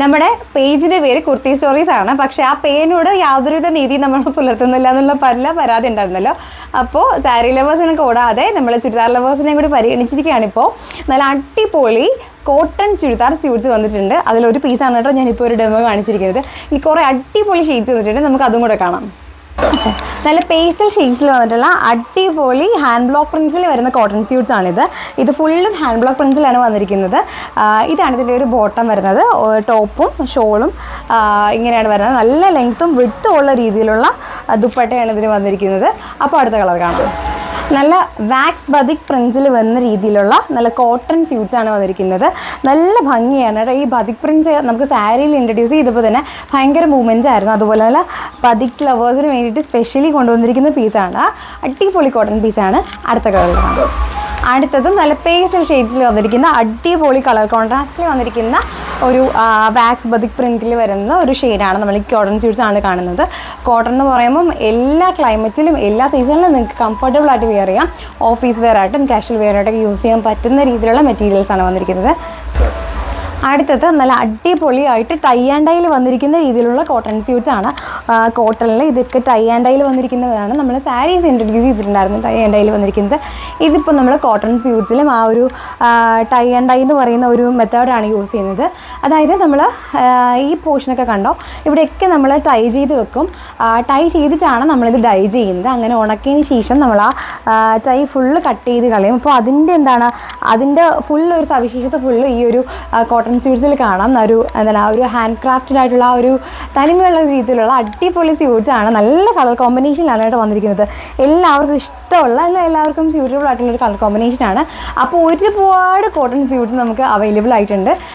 നമ്മുടെ പേജിൻ്റെ പേര് കുർത്തി സ്റ്റോറീസ് ആണ്. പക്ഷേ ആ പേരിനോട് യാതൊരുവിധ നീതി നമ്മൾ പുലർത്തുന്നില്ല എന്നുള്ള പല പരാതി ഉണ്ടായിരുന്നല്ലോ. അപ്പോൾ സാരി ലവേഴ്സിനെ കൂടാതെ നമ്മൾ ചുരിദാർ ലവേഴ്സിനെയും കൂടി പരിഗണിച്ചിരിക്കുകയാണിപ്പോൾ. നല്ല അടിപൊളി കോട്ടൺ ചുരിദാർ സ്യൂട്ട്സ് വന്നിട്ടുണ്ട്. അതിലൊരു പീസാണ് കേട്ടോ ഞാനിപ്പോൾ ഒരു ഡെമോ കാണിച്ചിരിക്കുന്നത്. ഇനി കുറേ അടിപൊളി ഷെയ്ഡ്സ് വന്നിട്ടുണ്ട്, നമുക്ക് അതും കൂടെ കാണാം. നല്ല പേസ്റ്റൽ ഷെയ്ഡ്സിൽ വന്നിട്ടുള്ള അടിപൊളി ഹാൻഡ് ബ്ലോക്ക് പ്രിൻസിൽ വരുന്ന കോട്ടൺ സ്യൂട്ട്സ് ആണിത്. ഇത് ഫുള്ളും ഹാൻഡ് ബ്ലോക്ക് പ്രിൻസിലാണ് വന്നിരിക്കുന്നത്. ഇതാണ് ഇതിൻ്റെ ഒരു ബോട്ടം വരുന്നത്. ടോപ്പും ഷോളും ഇങ്ങനെയാണ് വരുന്നത്. നല്ല ലെങ്ത്തും വിട്ടും ഉള്ള രീതിയിലുള്ള ദുപ്പട്ടയാണ് ഇതിന് വന്നിരിക്കുന്നത്. അപ്പോൾ അടുത്ത കളർ കാണാം. നല്ല വാക്സ് ബതിക് പ്രിൻസിൽ വന്ന രീതിയിലുള്ള നല്ല കോട്ടൺ സ്യൂട്ട്സ് ആണ് വന്നിരിക്കുന്നത്. നല്ല ഭംഗിയാണ് കേട്ടോ. ഈ ബതിക് പ്രിൻസ് നമുക്ക് സാരിയിൽ ഇൻട്രൊഡ്യൂസ് ചെയ്തപ്പോൾ തന്നെ ഭയങ്കര മൂവ്മെൻറ്റ്സ് ആയിരുന്നു. അതുപോലെ നല്ല ബതിക് ലവേഴ്സിന് വേണ്ടിയിട്ട് സ്പെഷ്യലി കൊണ്ടുവന്നിരിക്കുന്ന പീസാണ്. അടിപൊളി കോട്ടൺ പീസാണ്. അടുത്ത കളർ കാണാം. അടുത്തതും നല്ല പേസ്റ്റൽ ഷെയ്ഡ്സിൽ വന്നിരിക്കുന്ന അടിപൊളി കളർ കോൺട്രാസ്റ്റിൽ വന്നിരിക്കുന്ന ഒരു വാക്സ് ബതിക് പ്രിൻറ്റിൽ വരുന്ന ഒരു ഷെയ്ഡാണ് നമ്മൾ ഈ കോട്ടൺ സ്യൂട്ട്സ് ആണ് കാണുന്നത്. കോട്ടൺ എന്ന് പറയുമ്പം എല്ലാ ക്ലൈമറ്റിലും എല്ലാ സീസണിലും നിങ്ങൾക്ക് കംഫർട്ടബിൾ ആയിട്ട് വെയർ ചെയ്യാം. ഓഫീസ് വെയർ ആയിട്ടും കാഷ്വൽ വെയർ ആയിട്ടൊക്കെ യൂസ് ചെയ്യാൻ പറ്റുന്ന രീതിയിലുള്ള മെറ്റീരിയൽസാണ് വന്നിരിക്കുന്നത്. അടുത്തത് നല്ല അടിപൊളിയായിട്ട് ടൈ ആൻഡ് ഡൈയിൽ വന്നിരിക്കുന്ന രീതിയിലുള്ള കോട്ടൺ സ്യൂട്ട്സ് ആണ്. കോട്ടണിൽ ഇതൊക്കെ ടൈ ആൻഡ് ഡൈയിൽ വന്നിരിക്കുന്നതാണ്. നമ്മൾ സാരീസ് ഇൻട്രൊഡ്യൂസ് ചെയ്തിട്ടുണ്ടായിരുന്നു ടൈ ആൻഡ് ഡൈയിൽ വന്നിരിക്കുന്നത്. ഇതിപ്പോൾ നമ്മൾ കോട്ടൺ സ്യൂട്ട്സിലും ആ ഒരു ടൈ ആൻഡ് ഡൈ എന്ന് പറയുന്ന ഒരു മെത്തേഡാണ് യൂസ് ചെയ്യുന്നത്. അതായത് നമ്മൾ ഈ പോർഷനൊക്കെ കണ്ടോ, ഇവിടെയൊക്കെ നമ്മൾ ടൈ ചെയ്ത് വെക്കും. ടൈ ചെയ്തിട്ടാണ് നമ്മളിത് ഡൈ ചെയ്യുന്നത്. അങ്ങനെ ഉണക്കിയതിന് ശേഷം നമ്മൾ ആ ടൈ ഫുള്ള് കട്ട് ചെയ്ത് കളയും. അപ്പോൾ അതിൻ്റെ ഫുള്ള് ഒരു സവിശേഷത ഫുള്ള് ഈ ഒരു കോട്ടൺ സ്യൂട്ട്സിൽ കാണാം. ഒരു ഹാൻഡ് ക്രാഫ്റ്റഡ് ആയിട്ടുള്ള ആ ഒരു തനിമയുള്ള രീതിയിലുള്ള അടിപൊളി സ്യൂട്ട്സ് ആണ്. നല്ല കളർ കോമ്പിനേഷനിലാണ് കേട്ടോ വന്നിരിക്കുന്നത്. എല്ലാവർക്കും ഇഷ്ടമുള്ള എല്ലാവർക്കും സ്യൂട്ടബിൾ ആയിട്ടുള്ളൊരു കളർ കോമ്പിനേഷനാണ്. അപ്പോൾ ഒരുപാട് കോട്ടൺ സ്യൂട്ട്സ് നമുക്ക് അവൈലബിൾ ആയിട്ടുണ്ട്.